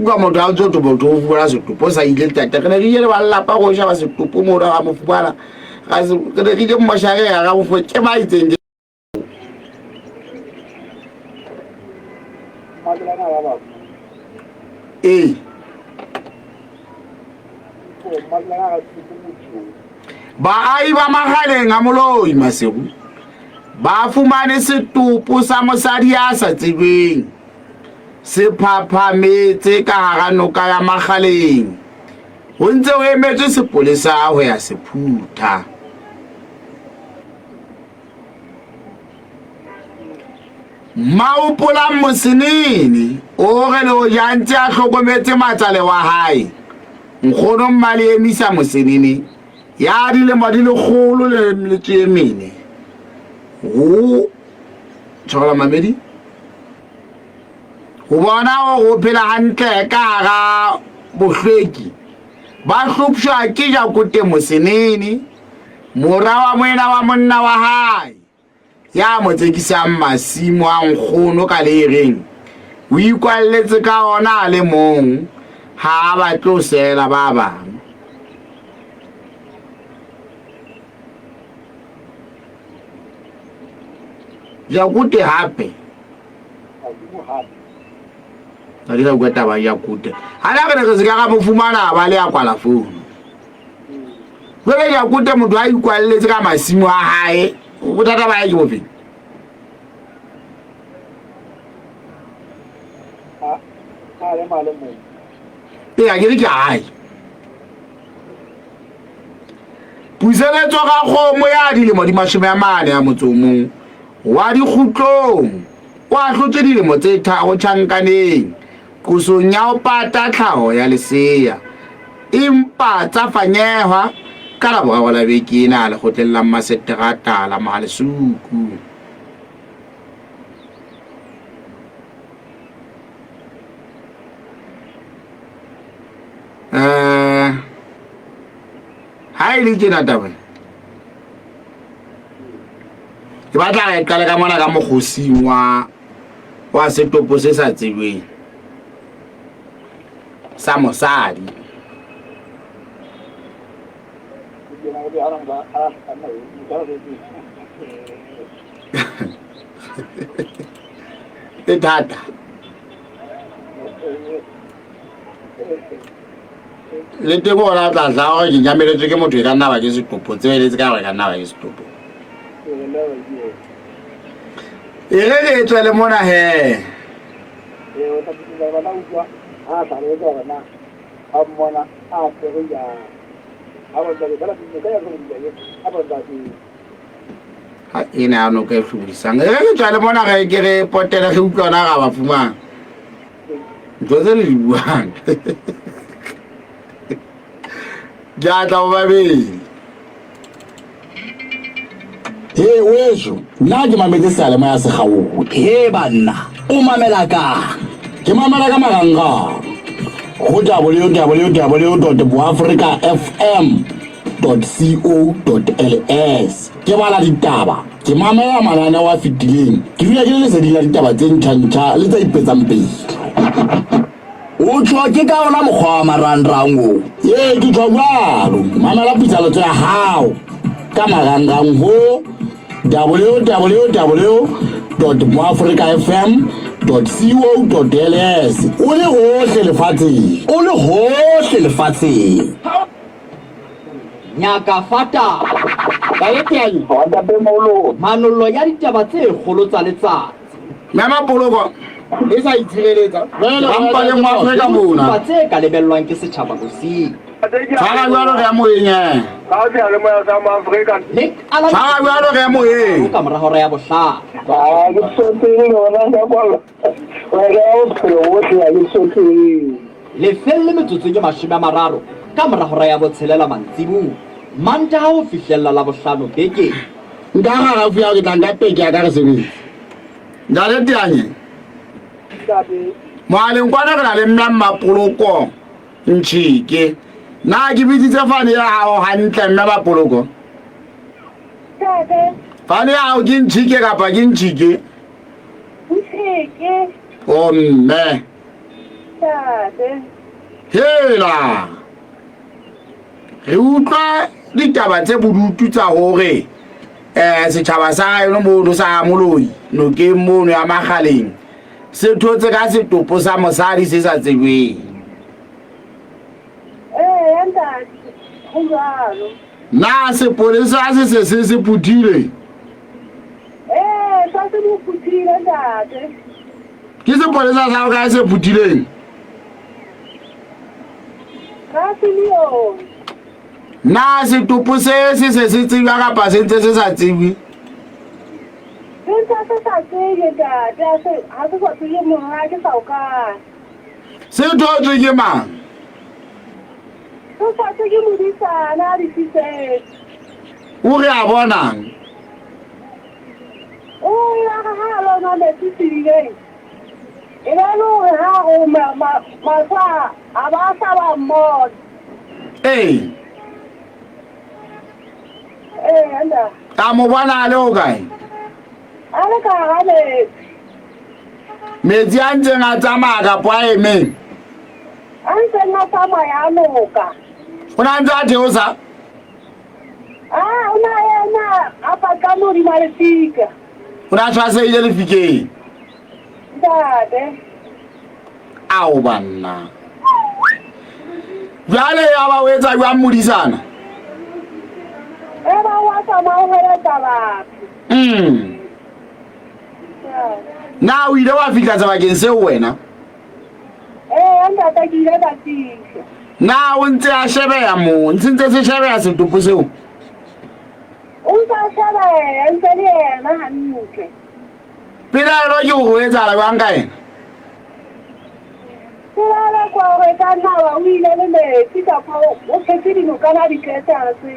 Kwa motho a ntse topo o fumana setopo sa ile tata ke ne ke ile ba lapa go sha ba setopo mo ra mo fumana ga se ke ne ke ile mo share ga go fo ke ba itseng ba ai ba magaleng a moloi masego ba fumane setopo sa mosadi ya sa tsebeng se phaphametse ka hara noka ya magaleng ho ntse o emetse sepolesa ho ya sephutha Maupola mosenene o re lo jantse a hlokometse matsale wa hae nkgono mmali emisa mosenene ya dilemo di lekgolo le tsemene ho tshwara mamedi ho bona go phela hantle ka ga bohlweki ba hlopshwa ke Jakote mosenene mora wa moena wa monna wa hae ya motsekisa masimo a nkgono ka lereng o ikwalletse ka ona le mong ha ba tlo sela ba bang Jakote hape a dira go taba Jakote hala re re se ka mo fumana ba le ya kwala phone le Jakote motho a ikwalletse ka masimo a hae o botata ba ke bofe ya ke re ke ai puseletso ga kgomo ya dilemo di 40 ya motsomong wa dikhutlong wa hlotse dilemo tse tharo tjhankaneng kusong ya o pata tlhaho ya leseya impa tsa fanyehwa ka la borwa la beke ena le gotlella maseterata la Mahalesuku hai le tjena taba ke batla ga qala ka mona ka mogosing wa setopo se sa tsebeng sa mosadi e thata le te bona tla tla go ke nyameletse ke motho e ka nna ba ke setopo tsebeletse ka gore ka nna ba ke setopo e re e tswele mona he ene a no ka e hlodisang e re tswele mona ge ke re potela ge utlwana ga ba fumana ntho tse le di buang ke a tla go babedi he weso nna ke mametse salemo ya segao he banna o mamela ka ke mamela ka maranga go www.boafricafm.co.ls ke bala ditaba ke mamela manana wa fitileng ke dula ke le sedila ditaba tse ntšha le tse ipetsang pele o tswa ke ka ona mokgwa wa marangrang o ye ke tswa jalo mamela pitsaletso ya hao ka marangrang ho www.boafricafm.co.ls o le hohle lefatsheng nyaka fata ka eteng manolo ya ditaba tse kgolo tsa letsatsi mama poloko e sa itshireletsa rampa le mo Afrika mona tse ka lebellwang ke setjhaba bosigo tshwara jwalo re moyeng ka sealemo ya sa Afrika tshwara jwalo re moyeng ka mora hora ya bohlano ke sotleng lona ka kwala wa ga o phelo o tla le sotleng lefelle metsotso ke 30 ka mora hora ya botshelela mantsibu manta ha o fihlella la bohlano beke nka ga fuya ke tla peke ya ka re sebetsa ndale tianye moaleng kwana re na le mma poloko ntshike na ke bitsitse fane ya hao hantle nna ba poloko fane ya hao ke ntshike kapa ke ntshike Ke o mme ntate. hela re utlwa ditaba tse bodutu tsa hore setjhaba sa eno mono sa moloi no ke mono ya magaleng se thotse ka setopo sa mosadi se sa tsebeng Ntate. Ho jwalo. na sepolesa se puthile Sa se mo phutile ntate. ke sepolesa sa ka se puthileng Ka silione. na setopo se tsebja kapa se ntse se sa tsebwe Sa sa tsebe ntate. Ha se sa tsebe monga ke sa o ka. se thotswe ke mang Sa sa tsebe modisana di sise. o re a bonang Ya ha lo na le sisile. Ela lo ha o ma sa abasa ba mo. Anda. a mo bona le o kae Ala ka gale. metsi a ntseng a tsamaya kapo a emeng Ante na tsamaya noka. o na ntse a theosa Una ena apa ka mo di malefika. o na tshwaseile lefikeng Ntate. ao banna jwale ya ba o etsa jwang modisana Eba wa tsamaya ho etsa batho. na o ile wa fihla sebakeng seo wena Ntate ke ile ka fihla. na o ntse a shebeya mo ntse se shebeya setopo seo O sa shaba ntse le ena hantle. pelaelo ke go etsa la jwang ka ena Sela kwa re ka na wa o ile le metsi ka fa o phetse dinokana di tletse se.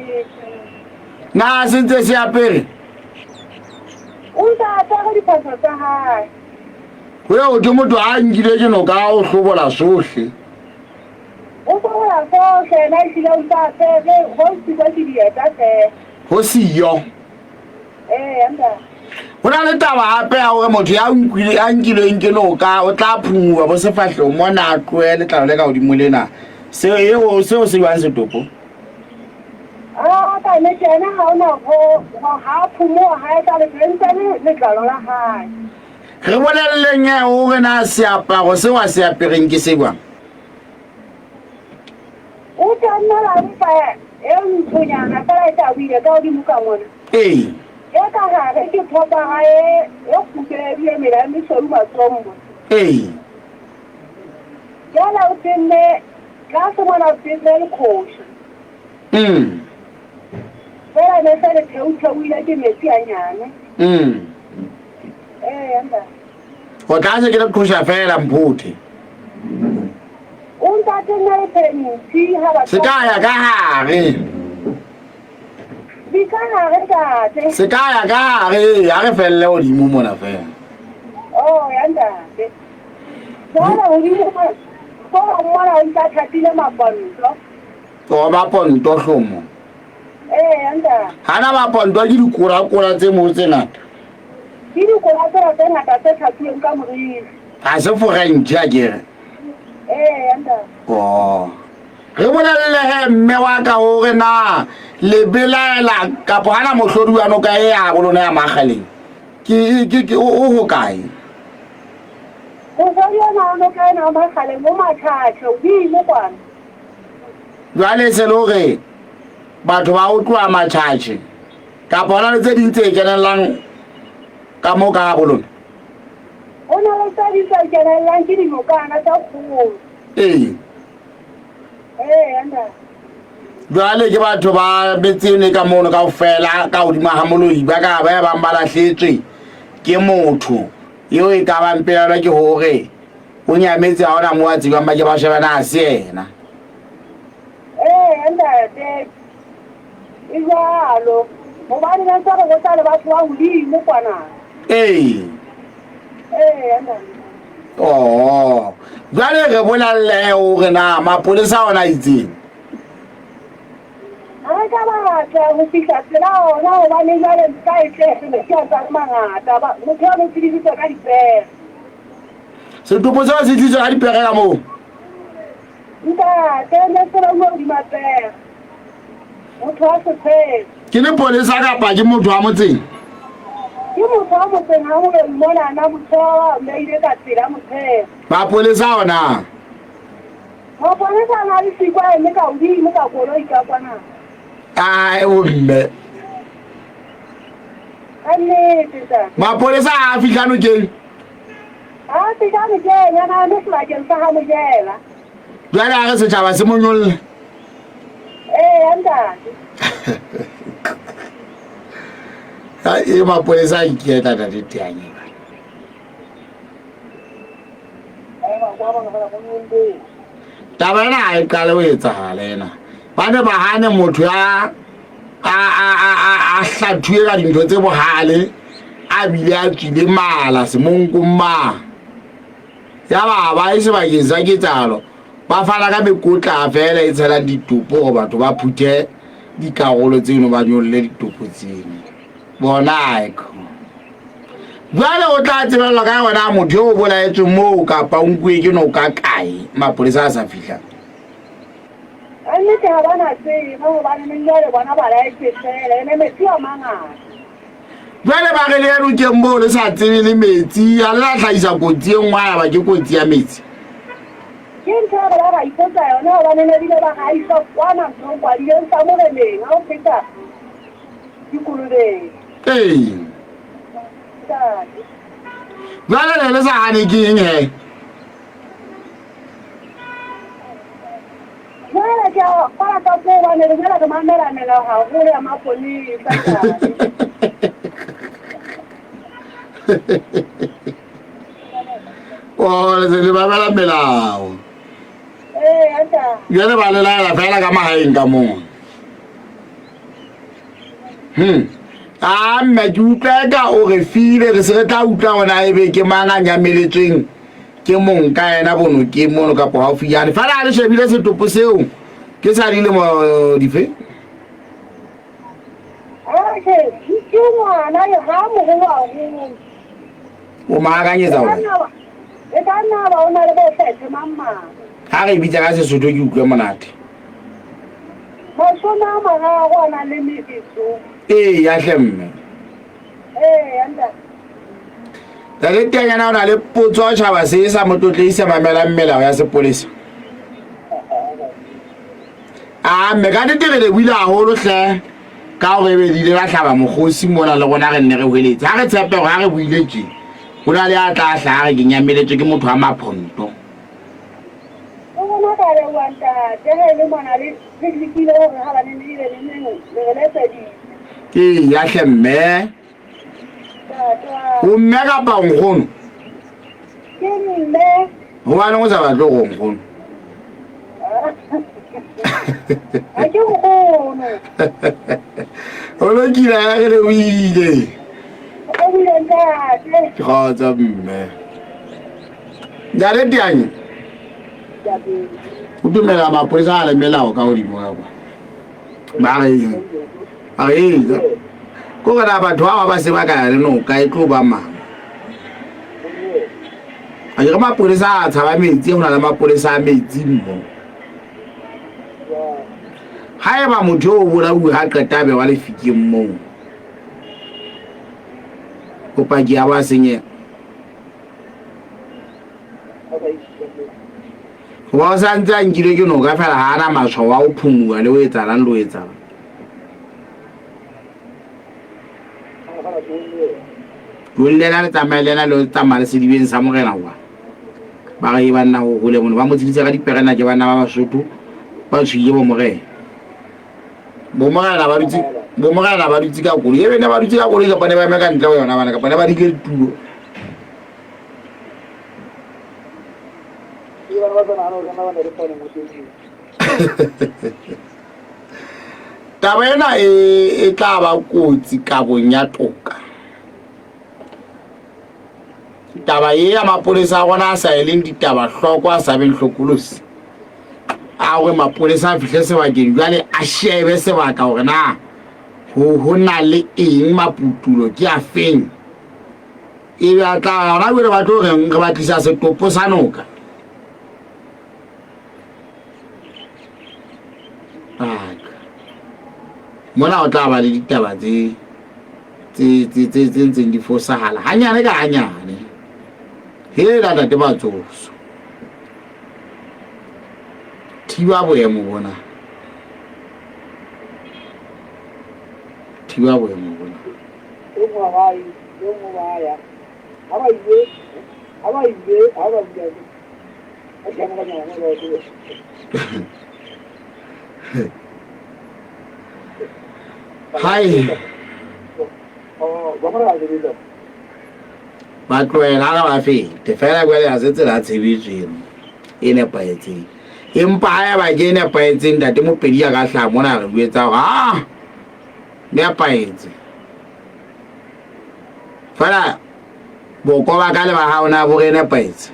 na se ntse se apere O sa apere diphoso tsa hae. go ye go ke motho a nkile ke no ka o hlobola sohle O tlola sohle na ehlile o sa apere ho sitwa ke dieta fela. go siyo Anda. go na le taba gape ya gore motho ya a nkilweng ke noka o tla phungwa bo sefatlhong mona a tloe letlalo le ka godimo lena seo se jwang setopo Ka ne tjena ha ona ho ha phumo ha ka le ntse letlalo la hae. re boleleleng ye gore na seaparo se wa se apereng ke se jwang O tla la mpa ntonyana fela ta buile ka godimo ka mona. Ka gare ke thopa gae khutlele mela mesolu matsombo. Jala o tenne ka se mona o tenne le khosha. Fela ne se le theotheoile ke metsi a nyane. Anda. go tla se ke le kgoša fela mphuthe O ntse tenne le pensi ha ba se ka ya ka gare di ka gare tate. se ka ya ka gare ya re felele godimo mona fela Anda. Jala o di ko mona o ntse thatile maponto. o maponto hlomo Anda. gana maponto ke dikorakora tse mo tse ngata Ke dikola tse ngata tse thatilweng ka moriri. ga se fogantši a kere Anda. re bolelele he mme wa ka gore na le belaela kapo gana mohlodi wa noka e ya go lona ya magaleng ke o go kae Go yona no ka ena magale mo mathatha o di mo kwana. jwale se le gore batho ba o tloa matšhatšhe kapo gona le tse dintse e kenelang ka mo ka go lona O na le tsa di sa kenelang ke dinokana tsa kgolo. Anda. jwale ke batho ba betsene ka mono ka fela ka godimo ga moloi ba ka ba ya bang ba latlhetswe ke motho yo e ka bang pelelwa ke gore o nyametse ga ona mo wa tsebang ba ke ba shebana a se ena Anda te. Ijalo. Mo ba di ntsha go tsa le batho ba godimo kwana. Anda. jwale re bolelele gore na mapolesa ona itseng Ha ka ba tla go fihla tsela ona o ba le jale ka e tletse le tsa mangata ba mo tshwana tsiditse ka dipere. Setopo se se tshitse ga dipegela mo. Nta tene sera mo di mapere. Motho wa se tse. Ke le polesa kapa ke motho wa motseng? Ke motho wa motseng ha mo mona na motho me ile ka tsela motho. Ba polesa ona. Mo polesa na le sikwa ene ka udi mo ka koloi ka kwana. Ai o mme. Anne tita. Ba polesa a fitlhano ke. Ah tita me je yana ne sla ke sa ha mo jela. Jwale a re setšhaba se monyolle. Anda. E mapolesa a ikieta da diteanye. Taba ena a e qale ho etsahala ena. Ba ne ba hane motho ya a hlathuwe ka dintho tse bohale a bile a tswile mala semonkong ma. Ya ba e sebakeng sa ketsalo. Ba fana ka mekotla fela e tshelang ditopo go batho ba phuthe dikarolo tseno ba nyolle ditopo tseno bona aiko jwale o tla tsebelwa ka yona motho yo o bolaetswe moo kapa o nkuwe ke no ka kae mapolesa a sa fihla Anne te ha bana tse mo ba ne nnyele bona ba la itsela ene metsi a mangata jwale ba re le eno ke mmo le sa tsebe le metsi a le la tlhaisa kotsi e nngwe ya ba ke kotsi ya metsi Kentha ba ga ipotsa yona ba ne le ba ga isa kwana no kwa di ntsha mo le neng a o feta dikulule jwale le sa hane ke eng he Jwale ke para ka po ba ne le ka mamela ne la ha go ya maponi sa o le ba bala melao anda. Jwale ba le la fela ka magaeng ka mo. Mme ke utlwa ka o re file re se re tla utlwa ona e be ke mang a nyameletsweng ke monka ena bono ke mono ka po haufi yana fela le shebile setopo seo ke sa dile mo dife Okay, ke ngwana ya ha mo go wa go. o maakanyetsa ona E ka nna ba ona le bo fetse mamma. ha re bitsa ka Sesotho ke utlwe monate Ba sona mara go na le mitso. ya hlemme Anda. da le teng yana ona le potso a tšhaba se sa mototleisa mamelang melao ya sepolesa mme ka ditirele buile haholo hle ka gore be di la hlaba mogosi mona le gona re nne re hweletse ha re tshepe gore ha re buile tje go na le a tla hla re ke nyameletswe ke motho wa maphonto Ona ka re wanta le mona le dikile go ga ba ne le le tedi. ya hlemme o mme kapa nkgono Ke mme. go ba leng o sa batle go nkgono A ke go no. o lo kila ya re o ile O bile ntate. ke kgotsa mme ya le tianye o dumela mapolesa a le melao ka godimo ka kwa ba re ko gona batho ba ba se ba ka ya le noka e tlo ba mang a ke mapolesa a tshaba metsi go na le mapolesa a metsi mmo ha e ba motho o bolauwe ha qeta be wa lefikeng moo o paki ya ba senye wa sa ntse a nkile ke noka fela ha ana matshwao a o phumua le o etsalang le o etsalang Lena le tsamaelena le tsamaya le sedibeng sa morena wa ba ga e banna go gole mono ba mo tsiditse ka diperena ke bana ba Basotho ba tshwile bo morena ba dutse ka koloi e bene ba dutse ka koloi kapa ne ba eme ka ntle go yona bana kapa ne ba dikile ditulo taba ena e tla ba kotsi kabong ya toka taba ye ya mapolesa a gona a sa eleng ditaba hloko a sa beng hlokolosi a gore mapolesa a fihle sebakeng jwale a shebe sebaka gore na ho na le eng maputulo ke a feng e ba tla ona bere ba tlo re ba tlisa setopo sa noka mona o tla ba le ditaba tse ntseng di fosahala hanyane ka hanyane he la tate batsoso thiba boemo bona hai ba tloela ga ba fete fela kwele a setse la tshebetseng e nepaetseng empa ha ba ke nepaetseng tate mopedi ya ka hla mona re buetsa ha nepaetse fela boko ba ka le ba ha ona bo re nepaetse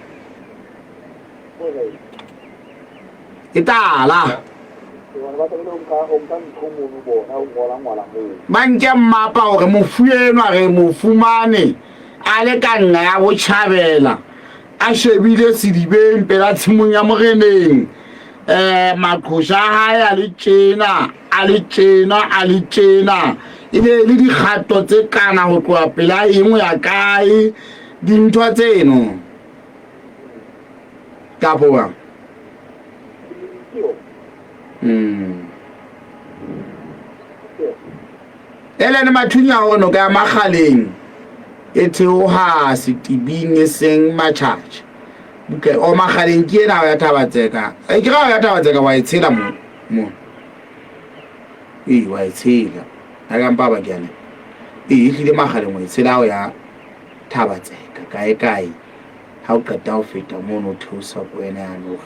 itala banke mmapa hore mofu enwa re mofumane a le ka nna ya botjhabela a shebile sedibeng pela tshimong ya moreneng maqhosha hae a le tjena e be le dikgato tse kana ho tloha pela engwe ya kae dintho tseno ka boa elene mathunya ono ka magaleng etheoha setibing e seng matjhatjha buke o magaleng ke ena ya Thabatseka ke ga ya Thabatseka wa itshela mo wa itshela ga mpa ba kyane hlile magaleng wa itshela o ya Thabatseka kae ha o qeta o feta mo no thusa ko ena ya no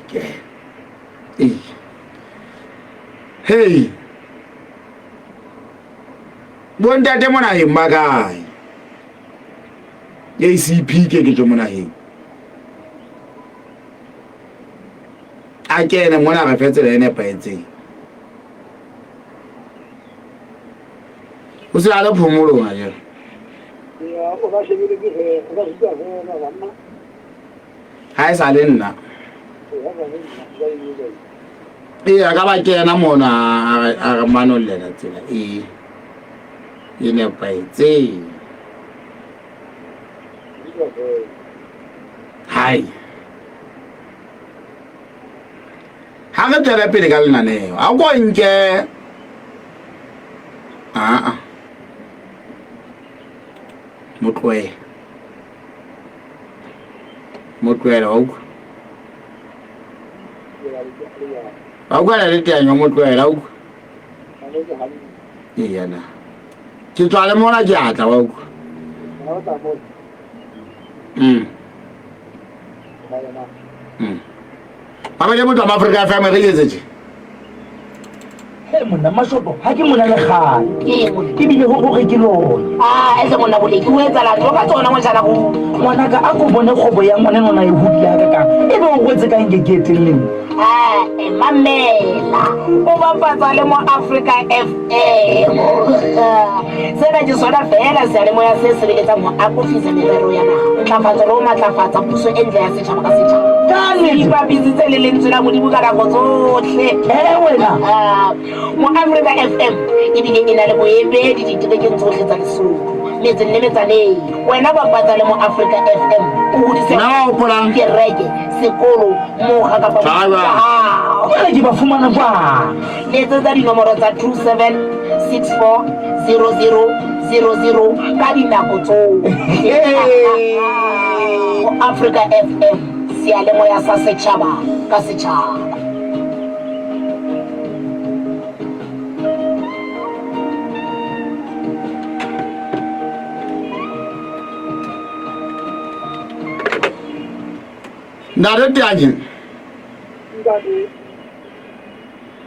ke hey bontate mona he magae ACP ke tlo mona he a kene mona ga fetse le ene paetse o se ala phomolo ga ya o ga shebile ke o ga shebile ga bana ha isa le nna ka ba kena mona a manolela tsela ine paetse hai ha ga tsela pele ka lenaneo a go nke motloela wa kwa le teng motloela yana ke tswa le mona ke atla wa ku ba le motho wa Africa FM re yetse monna mashopo ha ke mona le kga ke bile ho re ke lo ese monna bole ke o etsa la tlo ka tsona mo jana go mona ka a go bone khobo ya mona nona e hudila ka e be o go etsa ka ngeketeleng mamela o bapatsa le mo Africa FM sena ke sona fela se le mo ya se sebeletsa mo office merero ya naga ntlafatsa lo matlafatsa puso entle ya setšhaba ka setšhaba ka le ba bizitse le lentswe la modimo ka go tsotlhe wena mo Africa FM e bile ina le boemedi ditebekeng tsotlhe tsa Lesotho metseng le metsaneng wena ba bapatsa le mo Africa FM o hodise ke reke sekolo mo ga ka ba ke ba fumana kwa letsa tsa dinomoro tsa 27640000 ka dinako tsotlhe Africa FM sialemo ya sa setšhaba ka setšhaba Nare tianye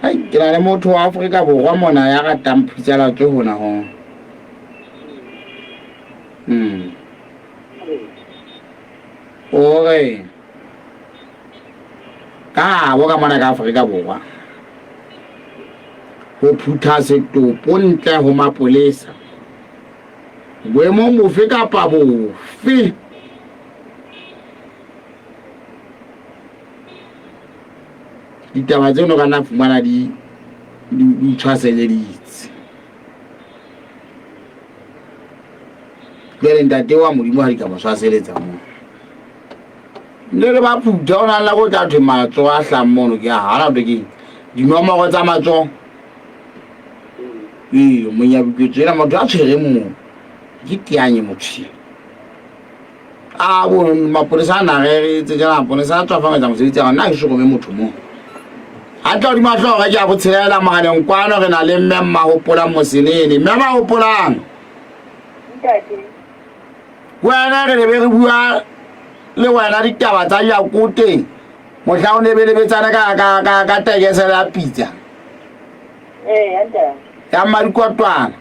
ai ke na le motho wa Afrika borwa mona ya ga tamphutsela ke hona ho ore ka bo ka mona ka Afrika borwa ho phutha setopo ntle ho mapolesa boemo bofe kapa bofe ditaba tseno ka nna fumana di tshwaseleditse le ntate wa modimo ha di ka mo tshwaseletsa mo le ba phutha ona la go tla thwe matso a hlammono ke hana o ke dinomoro tsa matso monyabuketsela motho a tshwere mo ke tianye motho a bo mapolesa a nageretse jana mapolesa a tswafangetsa mosebetsi ya gona a ke shokome motho mo a tla di matlhoga ke a go tshelela maganeng kwano re na le mme mmagopolang mosenene mme magopolang wena re lebe re bua le wena ditaba tsa Yakote mohla o nebelebetsana ka tegese la pizza anda ya marikotwana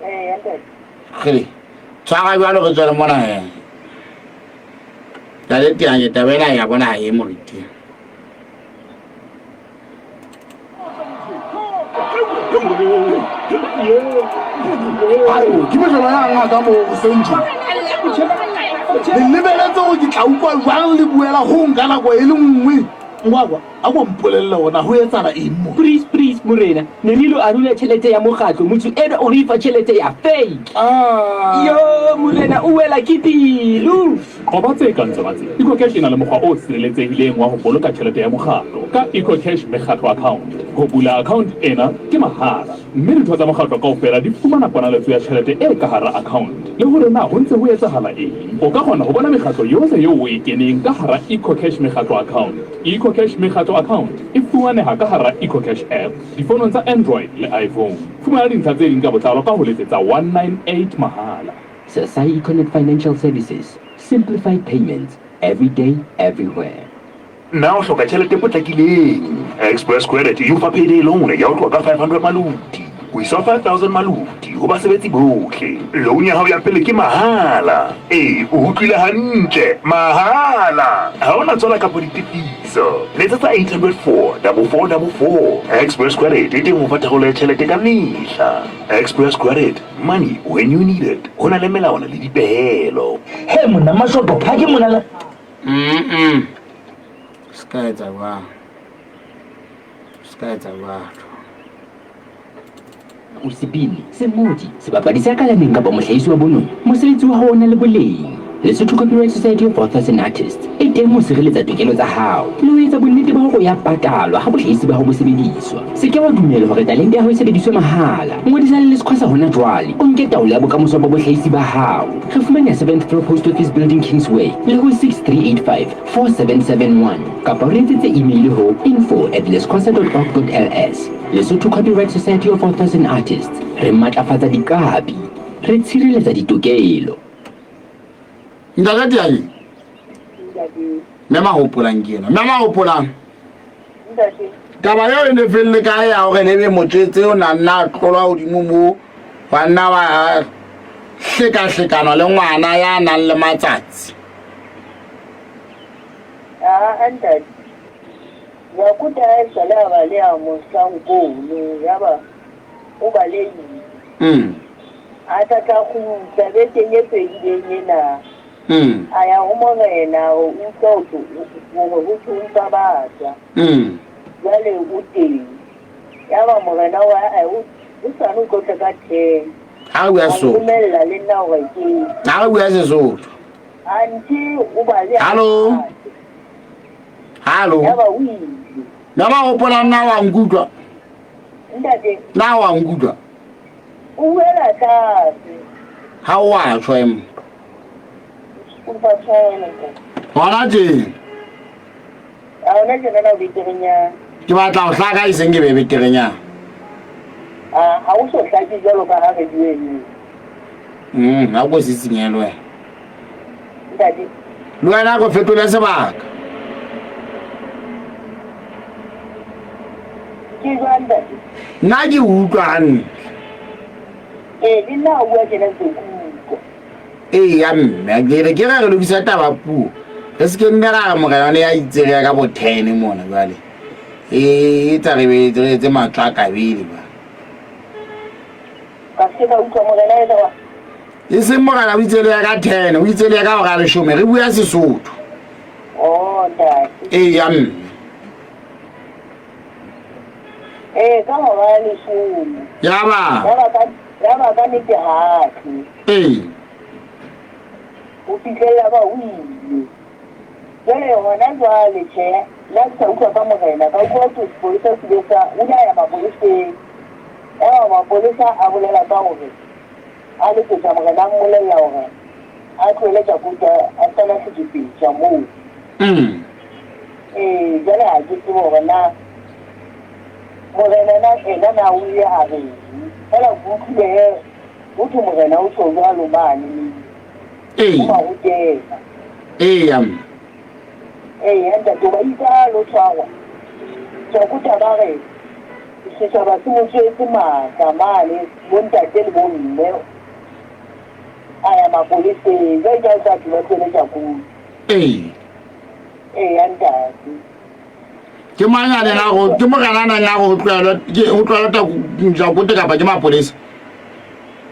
anda khele tshwara jalo re tswela mona he ya le tianye tabela ya bona e moriti ke botlhokwa nga ka mo senju le lebeletse go ke tla utlwa jwang le buela go nka nako e le nngwe ngwakwa a go mpolelele gona go etsana eng mo please morena Nenilo a rula tšhelete ya mokgatlo motho ena o re ifa tšhelete ya fake yo morena o wela ke pelo go ba tse ka ntse batse EcoCash ena le mokgwa o sireletsegileng wa go boloka tšhelete ya mokgatlo ka EcoCash mekgatlo account go bula account ena ke mahala mme ditho tsa mokgatlo kaofela di fumana ponaletso ya tšhelete e ka hara account le gore na go ntse go etsagala eng o ka kgona go bona mekgatlo yotlhe yo o e keneng ka hara EcoCash mekgatlo account EcoCash mekgatlo account e fumaneha ka hara EcoCash app difonong tsa Android le iPhone fumana dintlha tse ding ka botlalo ka ho letsetsa 198 mahala Sasai Connect Financial Services simplified payments every day everywhere Now hloka tšhelete potlakileng Express Credit you fa payday loan ya go tloga 500 maluti o isa 5000 maluti go basebetsi botlhe loan ya hao ya pele ke mahala o utlwile hantle mahala ha ona tswala ka ditefisa letsetsa 804-4444 Express Credit e teng go fa thegolo ya tšhelete ka mehla Express Credit money when you need it hona le melawana le dipehelo he monna mashopo ha ke mona la skaetsa wa Usipini semodi sebapadi sa kalaneng kapa mohlahisi wa bonono mosebetsi wa hao o na le boleng Lesotho Copyright Society of Authors and Artists e teng ho sireletsa tokelo tsa hao le ho etsa bonnete ba hore ya patalwa ha bohlahisi ba hao bo sebediswa se ke wa dumela hore talente ya hao e sebediswe mahala ngodisa le sekhwasa hona jwale o nke taolo ya bokamoso ba bohlahisi ba hao re fumana 7th Floor Post Office Building Kingsway le ho 6385-4771 kapa re etsetse email ho info@leskhwasa.org.ls Lesotho Copyright Society of Authors and Artists re matlafatsa dikapi re tshireletsa ditokelo ndakati yayi mema hopolang ke ena mema hopolang taba yo ene felle ka ya o gene be motsetse o nna tlolwa godimo mo bana wa hleka le ngwana ya nang le matsatsi anda ya kuta salama le a mosango no yaba o ba le ata ka go tsabete nye pedi na aya umongena uqoqo ukuthunta baza yale uthi yaba mongena wa usanu kota ka 10 hawu yaso umela le nawo ke hawu yaso anti ubale Hallo yaba wi nama hopola na wa ngudwa ndade na wa ngudwa uwela ka hawa tshwem Hona je ana jena na bitirenya ke batla o hlaka iseng ke be bitirenya ha o so hlaki jalo ka ha re dieni ha go se tsinyelwe ndadi lo wena go fetola sebaka ke jwanda nna ke utlwane dina o ya jena tsoku ya mme ke re ga re lokisa taba puo re se ke nne ra mo ga yone ya itsere ka bo 10 mona jwale tsa re be tse matla ka bile ba ka se ka utlwa mo gana ela e seng morena o itse le ka 10 o itse le ka hora le 10 re bua Sesotho ntate ya mme ka hora le 10 ya ba ka nnete hake o fitlhela ba o ile jale hona jwale tjhe la ke sa utlwa ka morena ka utlwa sepolesa se betsa o ne a ya mapoleseng mapolesa a bolela ka hore a leketsa morena a mmolella hore a tlohele Jakuta a sana sekepetša moo jale ha ke tsebe hore na morena ena na o ile a reng fela ke utlwile ho thwe morena o tjho jwalo mane o marutela ntate ba itse a lo tshwarwa Jakuta ba re setjhaba se mo tshwetse matla mane bontate le bomme a ya mapoleseng jwale ka batho ba tlohele Jakuta ntate ke manyane na go ke morena na go tlwela ta Jakuta kapa ke mapolesa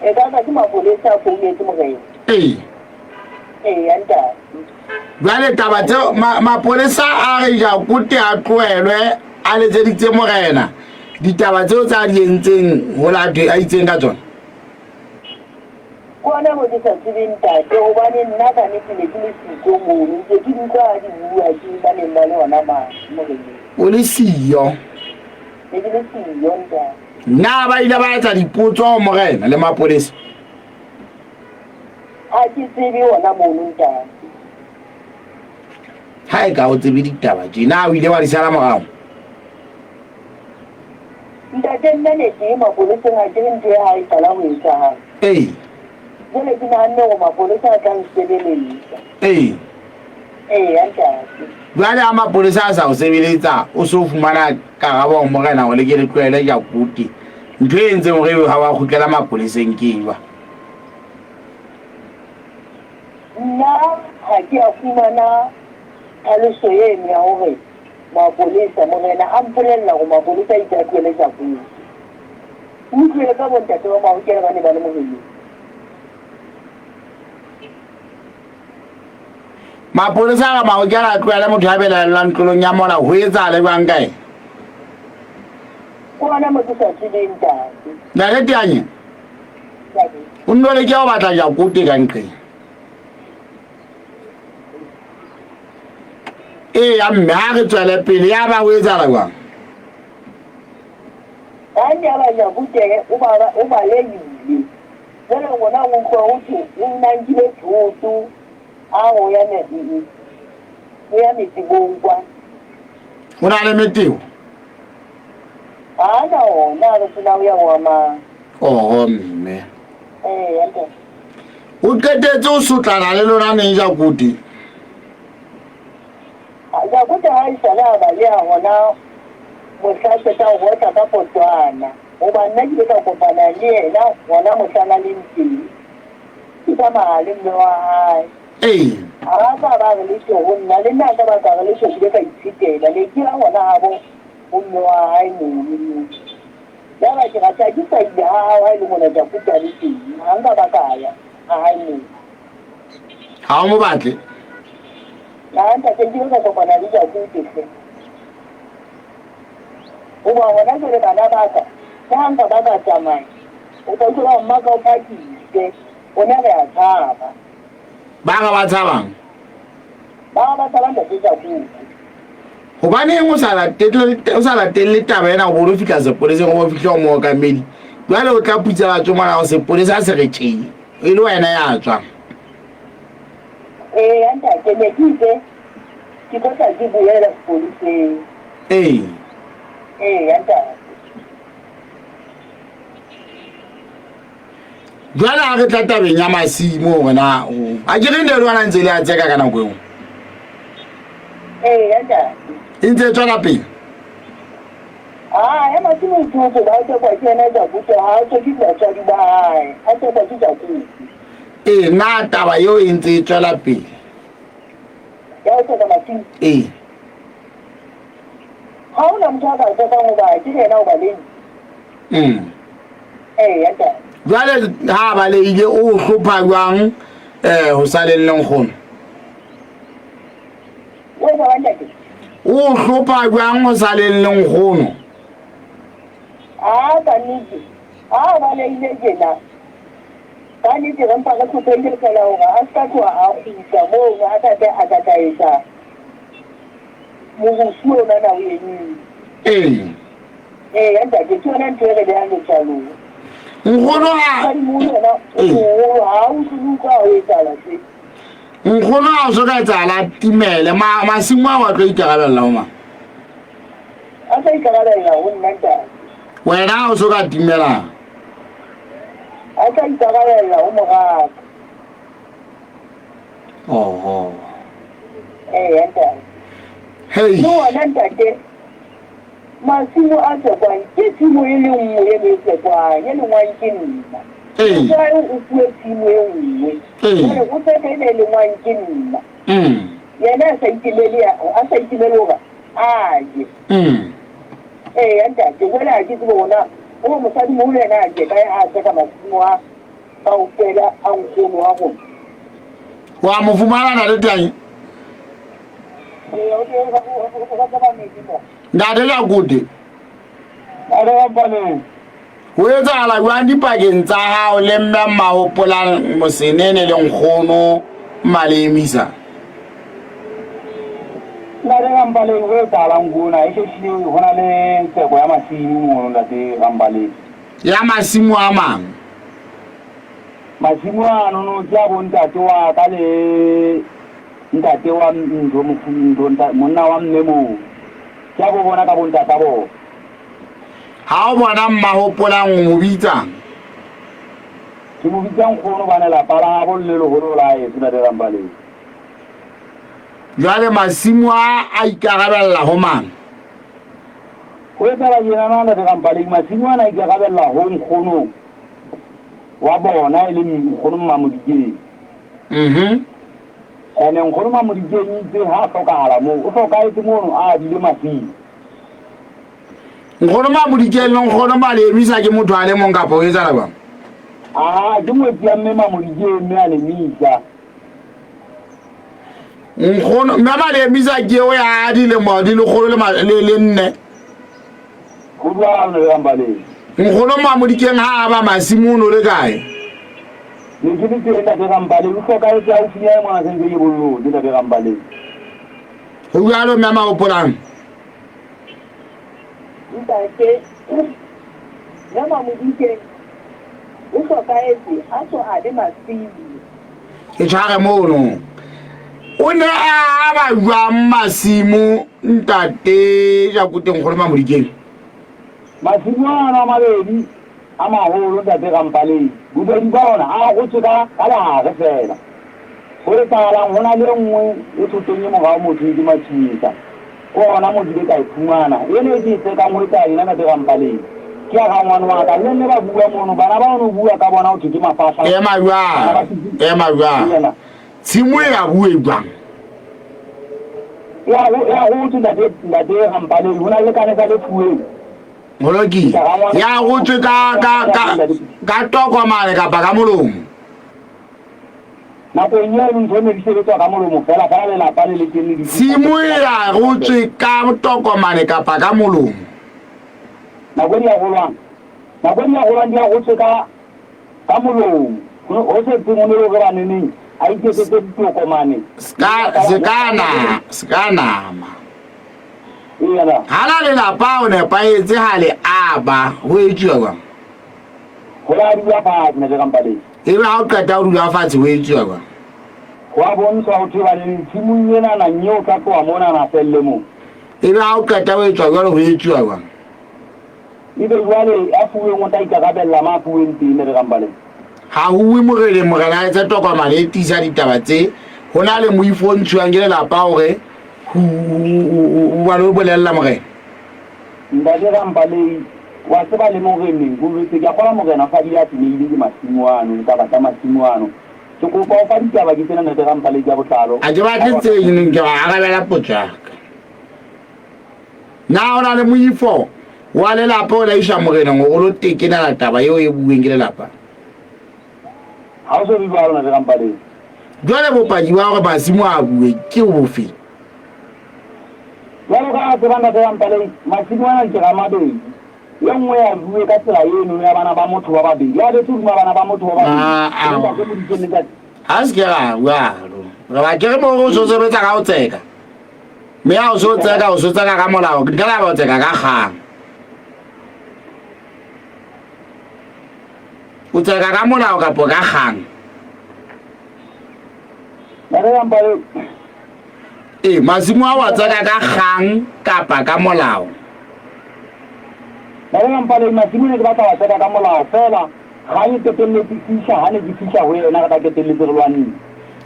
ka ke mapolesa a founetse morena ntate jwale taba tse mapolesa a re Jakuta a tloelwe a letseditse morena ditaba tseo tsa di entseng ho latwe a itseng ka tsona kona mo ke sa tsebeng ntate hobane nna ka ne ke le siko mono ke utlwa di bua ke ba ne ba le ona morena o le siyo ne ke le siyo ntate na ba ile ba etsa dipotso ho morena le mapolesa a ke tsebe ona mono ntate ha e ka o tsebe ditaba tjena o ile wa di sala morao ntate nna ne ke mapoleseng a ke ntho ya hae qala ho etsahala jwale ke nahanne hore mapolesa a tla nsebeletsa ntate jwale a mapolesa a sa o sebeletsa o se o fumana karabo ho morena go le ke le tlohele Jakuta ntho e entseng hore ha wa kgutlela mapoleseng ke ba nna ha ke a fumana tlhaloso eno ya hore mapolesa morena a mpolella go mapolesa itse a tlohele Jakuta o utlwile ka bontate ba mahokela ba ne ba le moreneng mapolesa ga mahokela a tlohele motho a belalelang tlolong ya mola ho etsa le jwang kae kona mo ke sa tsebeng ntate na le teanye o nno le ke o batla Jakuta ka nqeng ya mme ha re tswele pele ya ba ho etsa la jwang ha ya ba Jakuta o ba le yile jwale ngwana o utlwa ho thwe o nnankile thoto a go ya metibongwa o na le meteo na ona re sena o ya go ama mme o qetetse o sotlana le lona neng Jakuta Jakuta ha isala a baleha gona mohlase ka go tla ka Botswana goba nna ke ka kopana le yena gona mohlana le nteng ke ka mahale mme wa hae ha ba ba re le go nna le nna ka ba ka re le go ka itshitela le ke gona habo o mme wa hae mono ya ba ke rata ke sa ile ha le mona Jakuta le teng ha nka ba ka ya hae mono ha o mo batle ntate ke ka kopana le Jakuta o ba wona le bana ba ka nka ba ka tsamaya o tla utlwa mma ka o phakile o ne re a tshaba ba ga ba tshabang ntate Jakuta hobaneng o sa latelle taba ena go fihla sepoleseng go fihla mo okamedi jwale o tla putsa batho mona go sepolesa a se re tšheng e le wena ya tswa ntate ne ke itse ke tla ke boela sepoleseng ntate jwale ha re tla tabeng ya masimo gona a ke re le lwana ntse le a tseka ka nako eo ntate e ntse e tswela pele ya masimo ithuso ba tsekwa ke ena Jakuta ha a tsoke batswadi ba hae a tsekwa ke Jakuta na taba eo e ntse e tswela pele ya o tsekwa masimo ha ona motho a ka tsekang goba ke yena o ba leng ntate jwale ha ba le ile o hlopha jwang ho salelleng khono o ba wanda ke o hlopha jwang ho salelleng khono ka niki ba le ile jena ka niki ran pa ka tsopeng ka la ora a ska kwa a khutla mo ga ta te a ka etsa mo go suona na o yeni yanda ke tsona ntere le anga tsalo nkgono ha nkgono ha o so ka tsala timele masimo a wa tlo ikarabella ho ma a sa ikarabella ho nna nta wena ha o so ka timela a sa ikarabella ho moraka yanda hey no wala ntate masimo a tsebang ke timo e le nngwe e le tsebang e le ngwankinna sai o bue timo e nngwe o tseke le ngwankinna yena a sa itimele hoba aje yanda ke wala ke tsebona o mosadi mo le na je ka a tseka masimo a kaofela a nkgono wa go wa mo fumana na le tang ndade la gode Are wa bane. o etsa la jwang dipakeng tsa hao le mme mahopola mosenene le nkgono malemisa Ndade ngambale we tala nguna e ke hona le tseko ya masimo mo ndade ngambale ya masimo a mang masimo ano no tla bontate wa ka le ntate wa ndo mfundo monna wa mmemo tla go bona ka bontate bo ha o bona mahopola mo bitsa ke mo bitsa nkgono bana la pala bo le holo la e tsena de ngambale jwale masimo a ikarabella ho mang go etsa yena na de ngambale masimo ana ikarabella ho nkgono wa bona ile nkgono mamodike ene nkgono mamodike ni ha hlokahala mo o hlokaetse mono a dile mafii nkgono mamodike le nkgono malemisa ke motho a le mong kapo o etsa la bang ke moetsi ya mme mamodike mme a lemisa nkgono mme malemisa ke o ya di le mo di le kholo le nne go bua le ngambale nkgono mamodike ha ba masimo no le kae le ke ditse nda de ngambale o hlokaetse a ufinya mona se ntse ke bollo di de ngambale ho bua lo mme mahopolang ntate nama modike o hlokaetse a so a le masimo e tshware mono o ne a ba jwang masimo ntate ja kuteng go le mamodikeng masimo ana mabedi a maholo ntate ngambale bobedi bona a go tsaka ka la ga fela go re tala hona le nngwe e thotonye mo ga motho di matshisa go ona mo di ka iphumana ene di se ka mo tsa ina ntate ngambale ke a ga ngwana wa ka le ne ba bua mono bana ba no bua ka bona o thuti mafasa e majwa tshimo ya bue bang ya go ntate ngambale hona le kana ka le fuwe moloki ya go tse ka tokomane ka ba ka molomo na go nya le ntse di sebetsa ka molomo fela fa le la pale le teng di tshimo ya go tse ka tokomane ka ba ka molomo na go ya go dia go tse ka molomo o se teng mo le go ba nene a iketse tokomane skana iyana hala le la pa o ne pa etse hale aba ho etjiwa ba go la di ya fa ne ka mpale e ba o qeta o dula fatshe ho etjiwa ba wa bontsha ho thiba le tshimonyena na nyo ka kwa mona na selle mo e ba o qeta o etjwa jalo ho etjiwa ba ibe jwale a fuwe mo ta ikagabella ma fuwe ntine re ka mpale ha ho wi morena etsa tokomane e tisa ditaba tse hona le moifontshwang ke le la pa hore wa lo bolella morena ndade ga mpale wa tseba le morena go rutse ke gola morena fa di ya tshile ke masimo ano ka batla masimo ano ke go pa fa di taba ke tsena ndade ga mpale ke botlalo a je ba tletse eng ke ga arabela potsaka na ona le moifo wa le lapa o la isha morena go lo tekena la taba eo e bueng ke le lapa ha o so di ba rona re gampa le jwale bopaki wa gore masimo a bue ke bofe jwalo ka se bana se gampa le masimo a ke ga mabedi ye nngwe ya bue ka tsela eno ya bana ba motho ba babedi ya le tsuma bana ba motho ba babedi ha se ke ga wa re ba ke re mo go so sebetsa ka o tseka me ya o so tseka ka molao ke la ba o tseka ka gang o tseka ka molao ka po ka gang masimo a wa tseka ka gang kapa ka molao ba re mpale masimo ne ke batla wa tseka ka molao fela ga e tetelletse fisha ha ne ke fisha ho yena ga ke tetelletse re lwaneng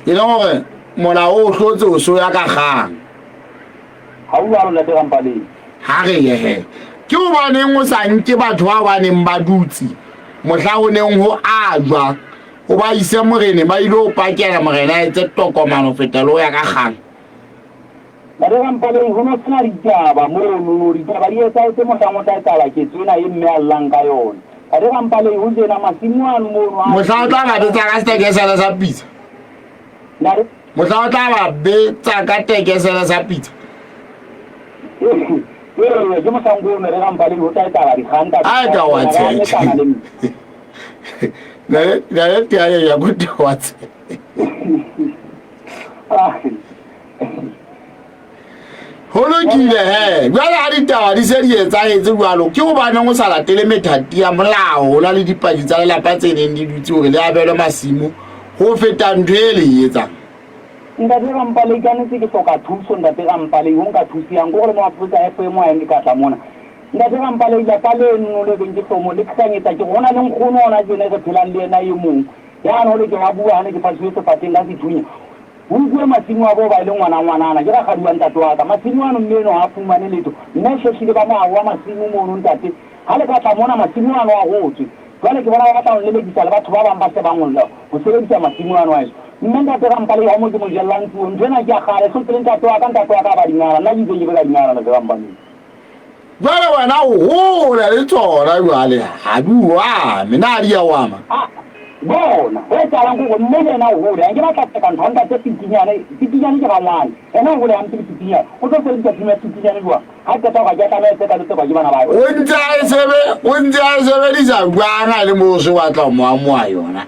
e le gore molao o hlotse o so ya ka gang ha o wa rona te gampale ha re ye ke o baneng o sa nke batho ba baneng ba dutsi mohla o neng ho ajwa o ba ise morene ba ile o pakela morena etse tokomano fetelo ya ka gang ba re gampale ho no tsena ditaba mo no ditaba di etsa tse mo tsamotsa tsala ke tsena e mme allang ka yona ba re gampale ho jena masimo a mo mohla o tla ba betsa ka stekesela sa pizza mohla o tla ba betsa ka tekesela sa pizza ke mo sango ne re gampale ho tla tsala di khanta a ka wa tshe na ya go twa tse holokile jwale ha ditaba di se di etsahetse jwalo ke go bana go sa latele methati ya molao go na le dipaki tsa lelapa tse neng di dutse gore le abelwe masimo go feta ntho e le etsang ntate gampale ka ne ke hloka thuso ntate gampale ho nka thusiang go gore mo Afrika FM a eng ka tla mona ntate gampale ya pale nno le ke tlomo le kganyetsa ke gona le nkgono ona jene re phelang le ena e mong ya no le ke ba bua hane ke faswe se pateng ka dithunya ho bua masimo a bo ba ile ngwana ke ra kgaduwa ntate wa ka masimo ano mmeno ha fumane letho nna sheshile ba mo a wa masimo mo no ntate ha le ka tla mona masimo ano a gotswe jwale ke bona ba tla le lebisa le batho ba bang ba se bangolla go sebedisa masimo ano a eso mme ntate gampale ha mo ke mo jellang puo ntwena ke a gale so tse ntate wa ka ba dingala nna ke ke ba dingala le gampale jwale wena o hola le tsona jwale ha bua mina di ya wama bona we tsala go mme le na o hola ke ba tla ka nthanda tse fitinyane ke ba ngwana ena go le ampe fitinya o tlo se ditse fitinyane jwa ha ke tla ga tla tse ka tse ba bana ba o ntse a sebe di sa bana le mo se wa tla mo a yona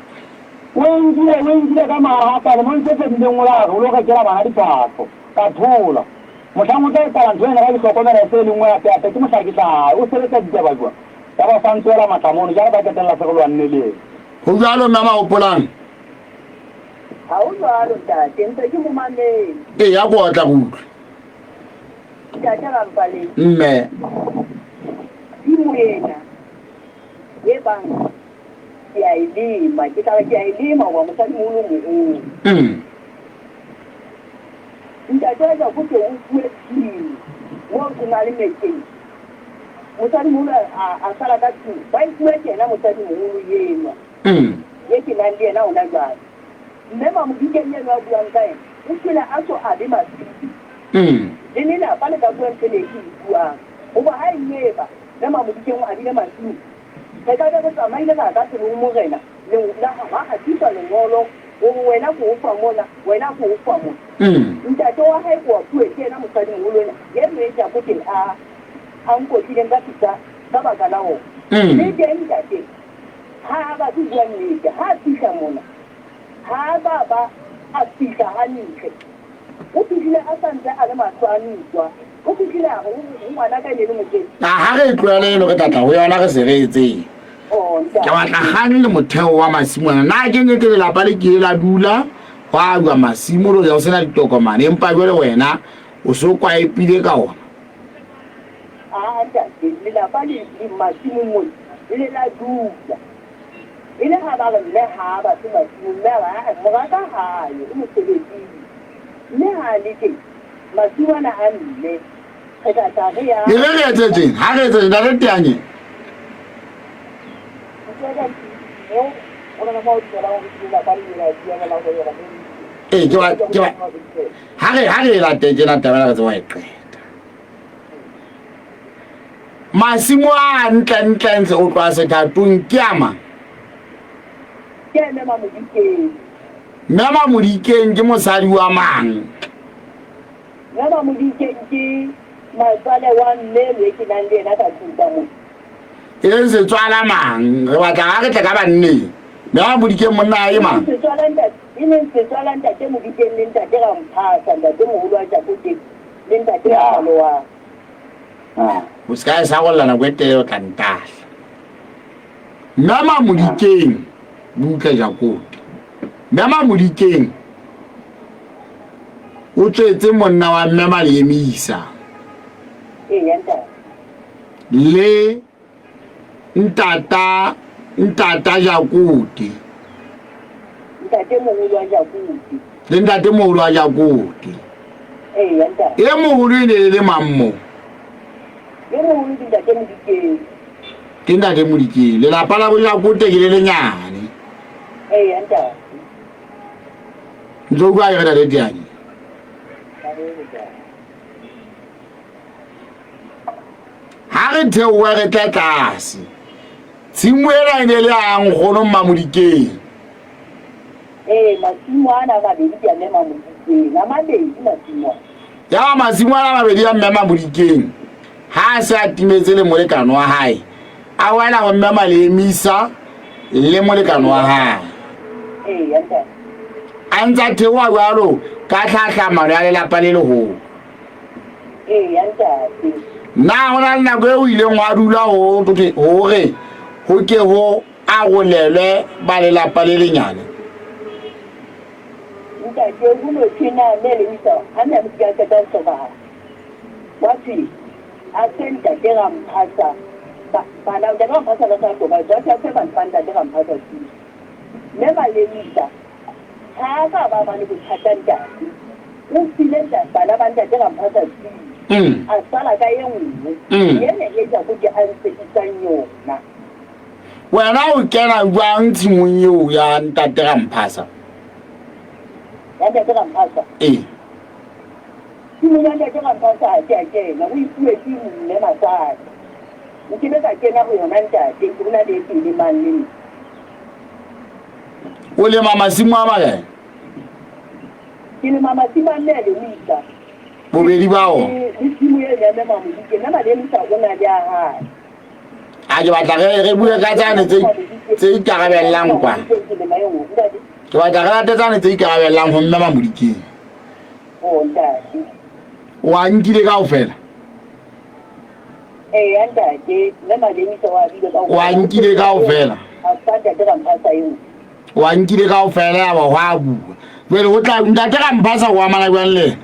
wengile ka mahata le mo ntse se di ngola go lo ka kera bana di patso ka thola motlhango tla tsala ntwena ga di hlokomela se le ngwa ya ke mo hlakisa o se le ka ditaba jwa ya ba fantswela matlamono ja ba ketella se go lwanne le go jalo mama o polang ha o jalo tate ntse ke mo mamele ya go tla go utlwa tate gampale mme dimo yena ye bang ya ilima ke tla ke ilima wa mosadi mo lo ntate ja go ke o bue tsini mo ke na le metseng mosadi mo a sala ka tsini ba bue tena mosadi mo lo yena ye ke na le yena o na jwale mme ba mo dikenya ba buang ka ena o tsela a so a be masiti le nena ba le ka bua tsele ke buang o ba ha ineba le ma mo dikenya a dile masiti ka ka go tsamaile ka ka tselo mo rena le la ha a tisa le ngolo o wena go ufa mona wena go ufa mona ntate wa hae go bue tena mosadi mo lona ye me ja go ke a anko tile nga tsa ba ba kana o le teng ntate ha ba bua nnete ha tisa mona ha ba a tisa hantle o tsile a santse a le matswanitswa o tsile a go ngwana ka le mokete ha re tlwele no re tlatla go yona re seretse ke batla gane le motheo wa masimona na ke nke le lapa le ke la dula wa bua masimo lo ya sena ditokomane empa jwale wena o so kwa epile ka ona ntate le lapa le masimo mo le la dula ile ha ba le ha ba se masimo le ba mo ga ka hae o mo sebetsi le ha le ke masimona a nne ka ta re ya le re etsetseng ha re etse da le teanye ha re latetse na tabela ka tse wa e qeta masimo a ntlentle o tloa sethatong ke ama ke Mema Modikeng. Mema Modikeng ke mosadi wa mang? Mema Modikeng ke matswale wa mme le ke nang le ena ka tsuta mo. E leng setswala mang? Re batla ga re tla ka banne. Mema Modikeng monna e mang? Setswala ntate Modikeng le ntate Ramphasa ntate moholo wa Jakoteng le ntate Ramaloa. O ska e sa go lana go etele o tlantala. Mema Modikeng buka Jakoteng. Mema Modikeng o tswetse monna wa Mema Leemisa. Yanta. Le ntata Jakoteng. Ntate moholo wa Jakoteng. Le ntate moholo wa Jakoteng. Yanta. E moholo e ne le mammo. Le moholo ke ntate Modikeng. Ke ntate Modikeng. Le lapa la bo Jakoteng ke le lenyane. Yanta. Ntse go a e re diane. Ha re theowe re tla tlase. Tshimo ena e ne le ang gono Mamodikeng. Masimo ana mabedi ke a Mema Modikeng. A mabedi masimo. Ya masimo ana mabedi ya Mema Modikeng. Ha se a timetse le molekano wa hae. A wela go Mema Leemisa le molekano wa hae. Yanta. A ntse theowa jalo ka tlhatlhamano ya lelapa le leholo. Yanta. Na hona le nako e o ileng wa dula ho hore ho ke ho arolelwe ba lelapa le lenyane. Ntate o no tsena le Leemisa a nna mo ka ka tsoba. Wati a senta ke Ramphasa. Bana ba Ramphasa la ka ba ja ka ba fanda de Ramphasa. Mema Leemisa ha ba le bothata o silenta bana ba ntate Ramphasa a sala ka yenngwe yene e ja go ke a ntsetsa yona. Wena o kena jwang tshimong eo ya ntate Ramphasa? Ya ntate Ramphasa tshimong ya ntate Ramphasa a ke kena o ipue ke mme masadi o ke ka kena go yona ntate ke bona le tile man le o le mama simo a makae? ke le mama simo a nne Leemisa bobedi bao le tshimo ye ya Mema Modikeng nna Leemisa go na le a hae. a ke batla re bue ka tsane tse ikarabellang kwa. Ke batla re late tsane tse ikarabellang go Mema Modikeng. Ntate Wa nkile kaofela? ntate Mema Leemisa wa bile ka Wa nkile kaofela? a tsaka ke Ramphasa eo. Wa nkile kaofela ya ba wa bua. Jwale go tla ntate Ramphasa wa mana jwang le?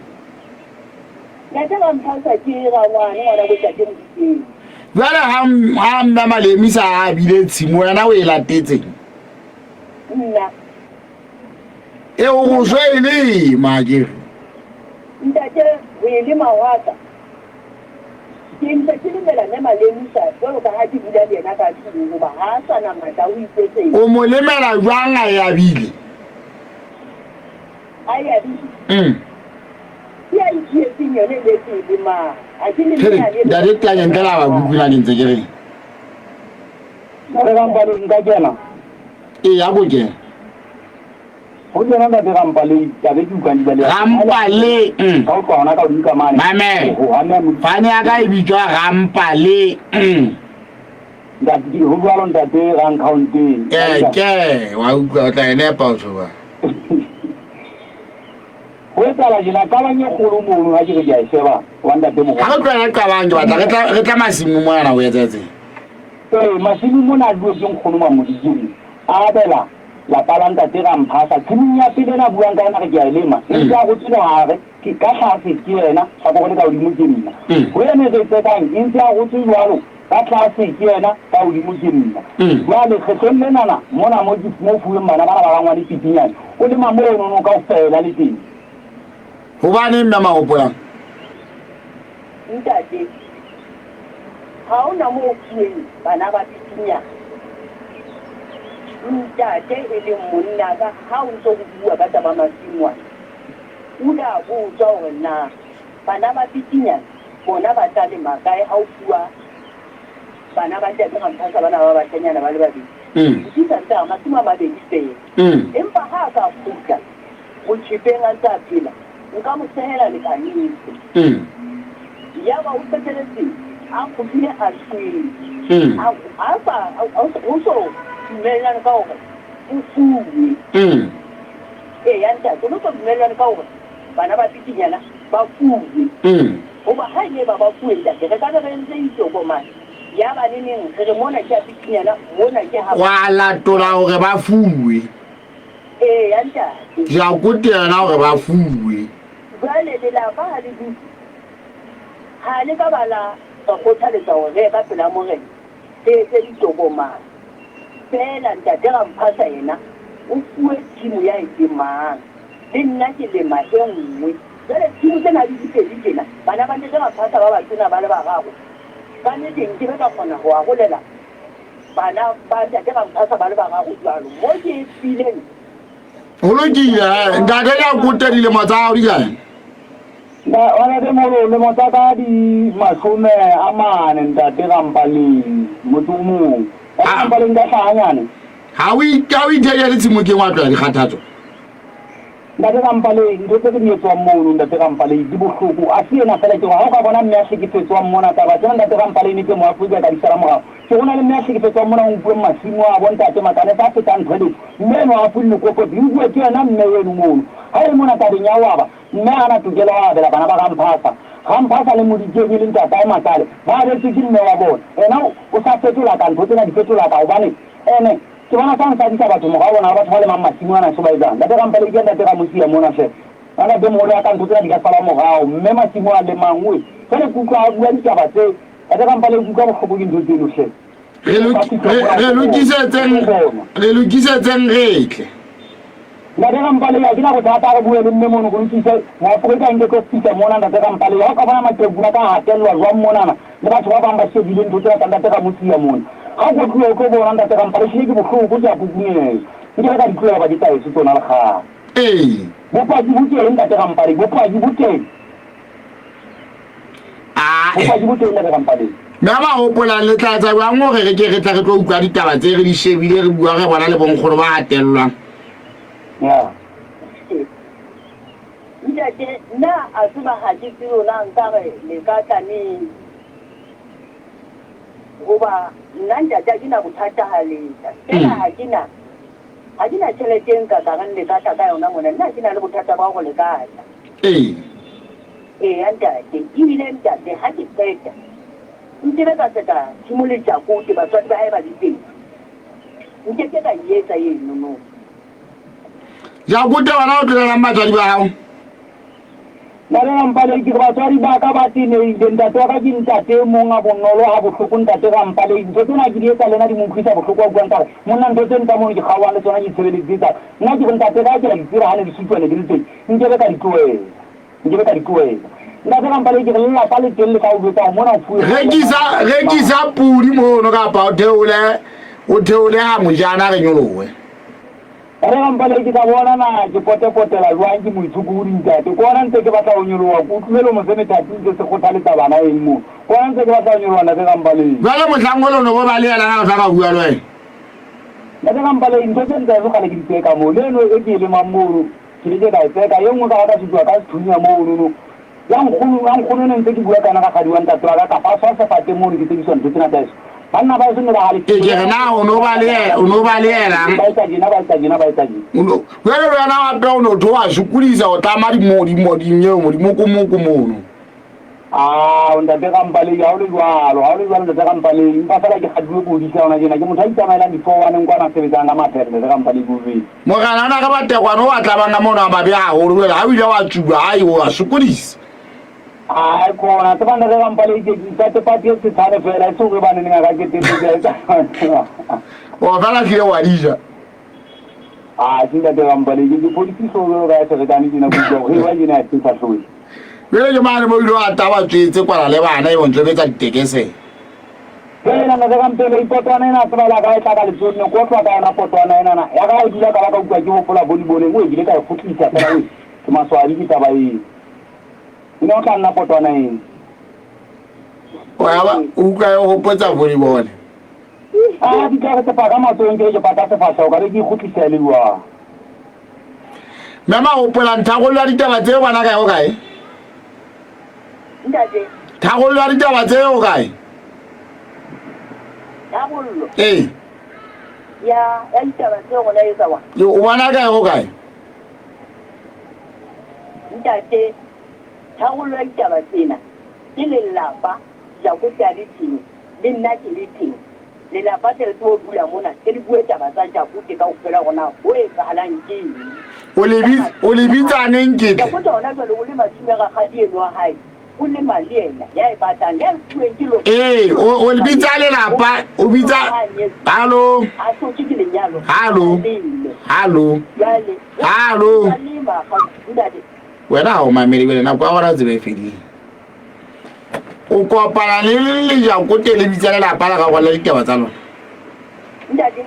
Ntate Ramphasa ke ra ngwana go tate Modikeng. Jwale ha Mema Leemisa a bile tshimo wena o e latetseng. Nna E o go swele magere. ntate o ile mawata ke ntse ke lemela Mema Leemisa jwalo ka ha ke bula le yena ka tshumo ba ha sana mata o itsetse O mo lemela jwang a ya bile? aya di ya iketse nyone le ke ma a ke le Phele da re tla nyentela ba bukula ntse ke re. Re rampalo nka kena. Ya go ke. Ho tsena nda te rampale ya be ke utlwa di bale. Rampale. Ka o tsona ka o di ka mane. Mame. Fane ya ka e bitswa Rampale. Da di ho bua nda te ran counting. Ke wa utlwa o tla ene pa o tsoba. Ho tsala jina ka banye kholo mono ha ke re ya iseba wanda te mo. Ha go tla ka bang batla re tla masimo mo yana o etsetse. Masimo mona duo ke kholo ma Modikeng. A bela la palanta te Ramphasa tsinya pele na buang ka na ke ya lema e tla go tsino hare ke ka tlase ke yena ga go le ka odimo ke nna go ene re tsetang e ntse go tswalo ka tlase ke yena ka odimo ke nna wa le kgetholle nana mona mo fuwe bana ba bangwe le pitinyana o le mamolo no ka fela le teng Ho bane nna mahopolang. ntate ha o na mo fuweng bana ba pitinyana ntate e le monna ka ha o ntse go bua ka taba masimwa o da go tswa hore na bana ba pitinyana bona ba tla le makae ha o bua bana ba tla Ramphasa bana ba ba tanyana ba le babedi Disa nta masimo a mabedi fela. Empa ha ka kgutla mo tshepeng a ntse a phela nka mo sehela lekanisi. Yaba o qeteletse a kgutlile a shwele. A ba o so dumellana ka hore o fuwe. Ya ntate o so dumellana ka hore bana ba pitinyana ba fuwe. Oba ha ne ba fuwe ntate re ka re ntse itokomane. Ya ba neng re mona ke a pitinyana mona ke ha wa la tola hore ba fuwe. Ya ntate ja kutela hore ba fuwe. Jwale le la ba le di ha le ka bala go kgothaletsa hore ka pela morena se ditokomane fela ntate ga mphasa yena o fuwe timo ya itemang le nna ke le maengwe jwale timo tsena di dipedi tjena bana ba ntse ba phasa ba tsena ba le ba gago ba ne teng ke ba kgona go agolela bana ba ntate ga mphasa ba le ba gago jwalo mo ke fileng o lo dira ntate ya kutela le matsao di jana. Ona de molo le motaka di mashome a mane ntate Rampaleng motumo Rampaleng ka hanyane ha o itaya le tsimokeng wa tla di kgathatso ntate Rampaleng ntse ke di etswa mono ntate Rampaleng di bohloko a se ena fela ke ha o ka bona mme a hlekefetswa mona ka ba tsena ntate Rampaleng ke mo Afrika ka di sala morao ke bona le mme a hlekefetswa mona o bua masimo a bonta tate makane sa fetang ntwele mme no a fulle kopho di bua ke yena mme wenu mono ha e mona tabeng ya wa ba mme ana tokelo wa bela bana ba Ramphasa le modijeng le ntata e matale ba re tse ke mme wa bona ena o sa fetola ka ntho tsena di fetola ka hobane ene ke bona sa ntsa di sa batho mo ga bona ba tshwale mamma simo ana so ba izang ba tera mpale ke ntate ga mosia mona se ana be mo re ka ntho tsena di ka sala mo gao mme masimo a le mangwe tsene kuka a bua di taba tse ba tera mpale kuka bo khobo ke ntho tseno se re lokisetseng retle ntate Rampale ya ke na go thata re bue le mme mono go lokise mo Afrika nke go fitsa mona ntate Rampale ya ka bona matebula ka hatelwa jwa mona le batho ba bang ba shebile ntho tsa ntate ga mosia mona ga go tlo go bona ntate Rampale ke ke bohloko go ja bukunye ke ka di tloya ba di tae se tsona le ga bopa di buteng ntate Rampale bopa di buteng bopa di buteng ntate Rampale ba ba hopola le tlatsa ba ngore re ke re tla re tlo utlwa ditaba tse re di shebile re bua re bona le bonkgolo ba hatelwang. Yeah. Ntate na a tseba ha ke tseo na nkare le ka tani goba nna ntate ke na bothata ha leta tena ha kena tšhelete nka ka ga le ka ka yona mona nna ke na le bothata ba go le ka tla ntate ebile ntate ha ke feta ntse ba tsaka tshimoletša kote batswadi ba hae ba di teng nke ke ka yetsa eno no ja kuta wana o tlela matswadi ba hao Nare Rampale ke batswadi ba ka ba tine ntate wa ka ke ntate monga bonolo ha bohloko ntate Rampale ntse tsena ke di etsa lena di mo khisa bohloko bua ntare monna ntse nta mono ke khawa le tsona di tshebeletsa nna ke ntate ka ke la ditsira hane di sutwane di ntse nke be ka di tloela ntate Rampale ke le la pale telle ka o betsa mona o fuwe rekisa pudi mono ka pa o theole ha mojana re nyolowe re Rampale ke ka bona na ke potela jwang ke moitshukudi ntate ko bona ntse ke batla o nyolowa go tlhelo mo sene tati ntse se kgothaletsa bana eng mo ko bona ntse ke batla o nyolowa ntate Rampale ba mohlangolo no go ba le yana ga tla ka bua le wena ntate Rampale ntse tse ntse go kgale ke diteka mo le no e ke le mamolo ke le ka tseka ye ngwe ka ka sitwa ka thunya mo no yang khunu ne ntse ke bua kana ka gadiwa ntate wa ka fa sa se fate mo ke tse ntse tsena tsa banna ba se ne ba hale ke na o no ba le ba tsa dina uno wena wena wa ba uno to wa shukulisa o tama di nyeo mo mono ntate Rampale ya o le jwalo ntate Rampale ba fela ke gadile go di tsana jena ke motho a itsamaela di 4-1 nkwana sebetsang ka maphele ntate Rampale go ve mo kana na ka ba tekwana wa tla banga mona ba bya go re ha bile wa tsuba ai wa shukulisa kona te bana re Rampale ke tate pati se tsale fela e tsoge bana ninga ka ke tete o fela ke wa dija sinda te Rampale ke politiso ga se re tani dina go go wa dina te sa hloi bele ke mane mo ile a taba tsetse kwala le bana e bontse betsa ditekese na na ga mpele ipotwana ena tsaba la ga e tla ka le tsone ko twa ka na potwana ena na ya ga e dula ka ba ka utlwa ke ho fola volleyball ngwe ke le ka e futlisa fela we ke maswadi ke taba e ino ka nna potwana eng o ya ba o ka go potsa volleyball a di ka tsa ka matsoeng ke pata se fasa ka re ke khutlisa le wa mama o pola ntagolo ya ditaba tse bana kae o kae ntate thagolo ya ditaba tse o kae tagollo ya ditaba tse go la etsa wa o bana kae o kae ntate tagollo ya ditaba tsena ke lelapa ja go tla di tsini le nna ke le tsini lelapa tse le tlo bula mona ke di bue taba tsa ja go ka o fela gona o e ka halang ke o le bitsaneng ke ja go tsona ke le o le matshime ga ga di eno hae o le maliena ya e batang ya tsweng ke lo o le bitsa lelapa o bitsa hallo a so ke le nyalo hallo wena o mamedi wena kwa gona tsebe fedile o kopana le ja go tele bitsa lelapa la ga go la ditaba tsa lona ntate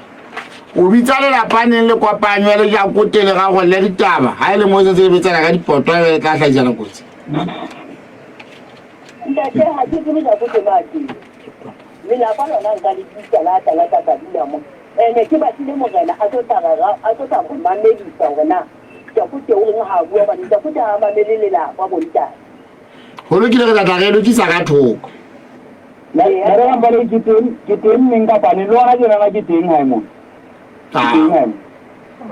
o bitsa lelapa neng le kopanyo le ja go tele ga go le ditaba ha ile mo se le bitsana ka dipoto le ka tlhatsana kotsi ntate ha ke tsebe ja go temati lelapa lona nka le bitsa la ka dula mo ene ke batlile morena a tota go mamedisa gona ja go te o reng ha bua ba ja go ta mamele lelapa bonta go lo kile ga tla ge lo tsa ka thoko la re ba le ke teng neng ka pane lo ga jona ke teng ha mo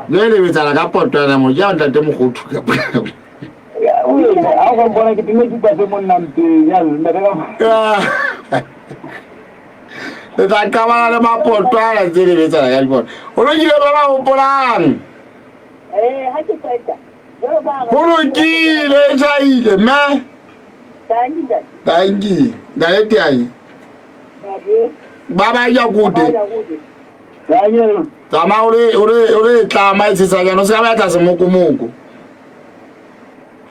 le bitsana ka potwana mo ja ntate mo go thuka o a go bona ke teng ke tsa mo nna nteng ya le le tla kabana le mapotwana tse le bitsana ka dipotwa o lo kile ba go polang ha ke tsaya go lo kile tsaile me tangi dalete ai baba ya kude tama ore tlama e tsa ya no se ba tla se mokomoko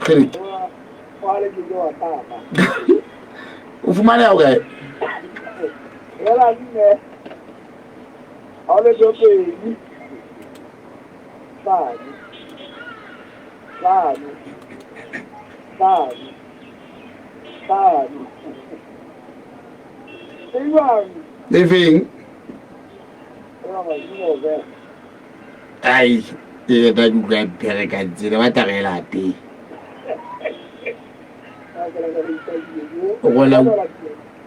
khiri o fumane ya o kae yala ne ole do pe living ai e da juga pere ka tsela ba ta gela te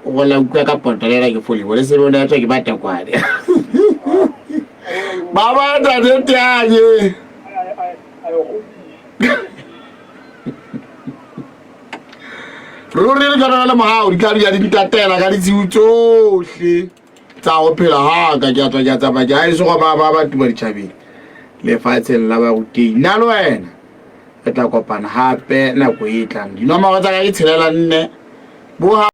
o la uka ka pontolela ke foli bole se bona tswa ke bata kwale baba ta de tanye ruri le kana le mahao di ka di tatela ka di tsohle tsa go phela ha ka ja tsa ba ja ile se go ba tuba di chabile le fatseng la ba ruti nna le wena e tla kopana hape na go e tlang di nomoro tsa ka di tshelela nne bo